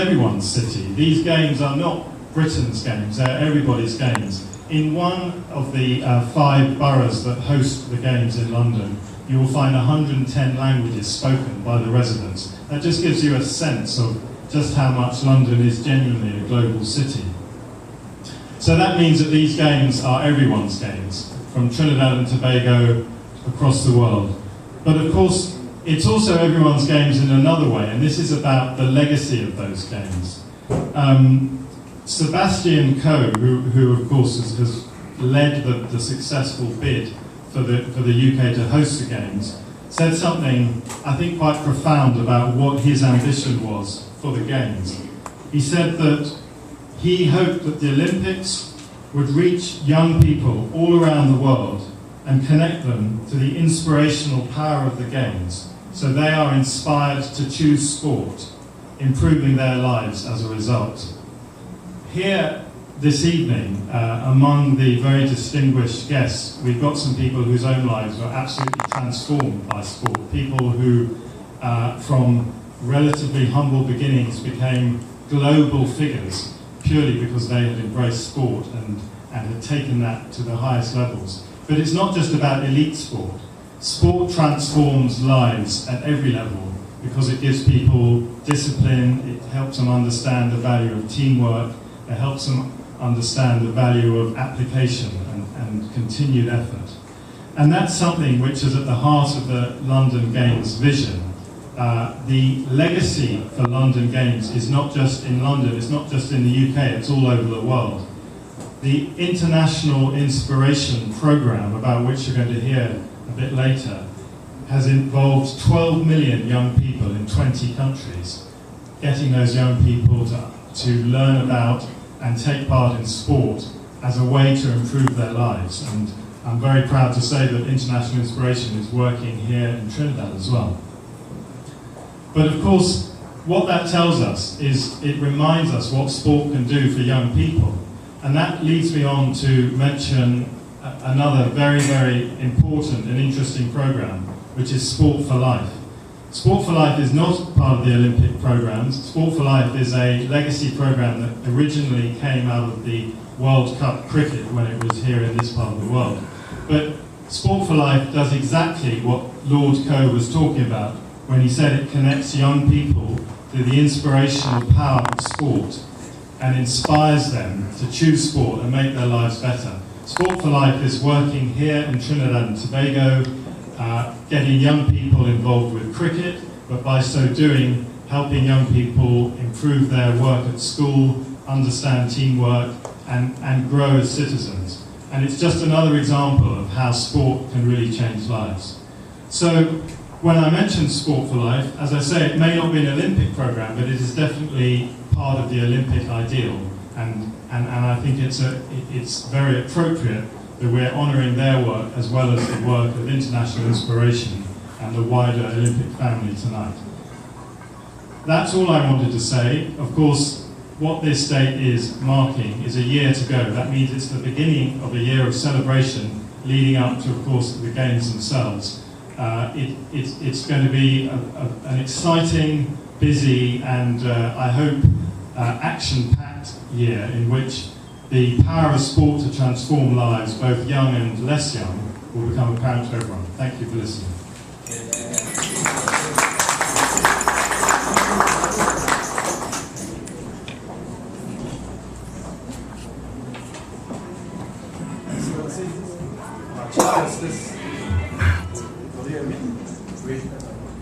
everyone's city. These games are not Britain's games, they're everybody's games. In one of the 5 boroughs that host the games in London, you will find 110 languages spoken by the residents. That just gives you a sense of just how much London is genuinely a global city. So that means that these games are everyone's games, from Trinidad and Tobago across the world. But of course, it's also everyone's games in another way, and this is about the legacy of those games. Sebastian Coe, who of course has led the successful bid for the UK to host the Games, said something I think quite profound about what his ambition was for the Games. He said that he hoped that the Olympics would reach young people all around the world and connect them to the inspirational power of the Games, so they are inspired to choose sport, improving their lives as a result. Here this evening, among the very distinguished guests, we've got some people whose own lives were absolutely transformed by sport, people who, from relatively humble beginnings, became global figures purely because they had embraced sport and had taken that to the highest levels. But it's not just about elite sport. Sport transforms lives at every level because it gives people discipline, it helps them understand the value of teamwork, it helps them understand the value of application and continued effort. And that's something which is at the heart of the London Games vision. The legacy for London Games is not just in London, it's not just in the UK, it's all over the world. The International Inspiration Programme, about which you're going to hear a bit later, has involved 12 million young people in 20 countries, getting those young people to learn about and take part in sport as a way to improve their lives. And I'm very proud to say that International Inspiration is working here in Trinidad as well. But of course, what that tells us is it reminds us what sport can do for young people. And that leads me on to mention another very, very important and interesting program, which is Sport for Life. Sport for Life is not part of the Olympic programs. Sport for Life is a legacy program that originally came out of the World Cup cricket when it was here in this part of the world. But Sport for Life does exactly what Lord Coe was talking about when he said it connects young people to the inspirational power of sport and inspires them to choose sport and make their lives better. Sport for Life is working here in Trinidad and Tobago, getting young people involved with cricket, but by so doing, helping young people improve their work at school, understand teamwork, and grow as citizens. And it's just another example of how sport can really change lives. So, when I mention Sport for Life, as I say, it may not be an Olympic program, but it is definitely part of the Olympic ideal. And I think it's very appropriate that we're honouring their work as well as the work of International Inspiration and the wider Olympic family tonight. That's all I wanted to say. Of course, what this date is marking is a year to go. That means it's the beginning of a year of celebration leading up to, of course, the Games themselves. It's going to be an exciting, busy, and I hope action-packed year in which the power of sport to transform lives, both young and less young, will become apparent to everyone. Thank you for listening.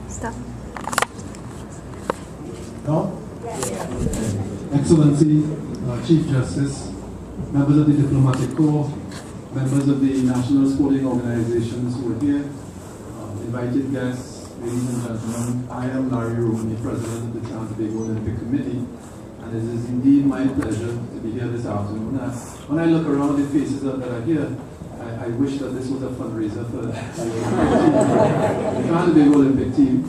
Stop. No? Excellency, Chief Justice, members of the Diplomatic Corps, members of the national sporting organizations who are here, invited guests, ladies and gentlemen, I am Larry Rooney, President of the Trans-Tobago Olympic Committee, and it is indeed my pleasure to be here this afternoon. When I look around the faces that are here, I wish that this was a fundraiser for the Trans-Tobago Olympic team.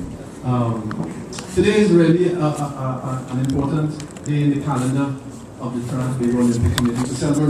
Today is really an important day in the calendar of the Trans-Tobago Olympic Committee to celebrate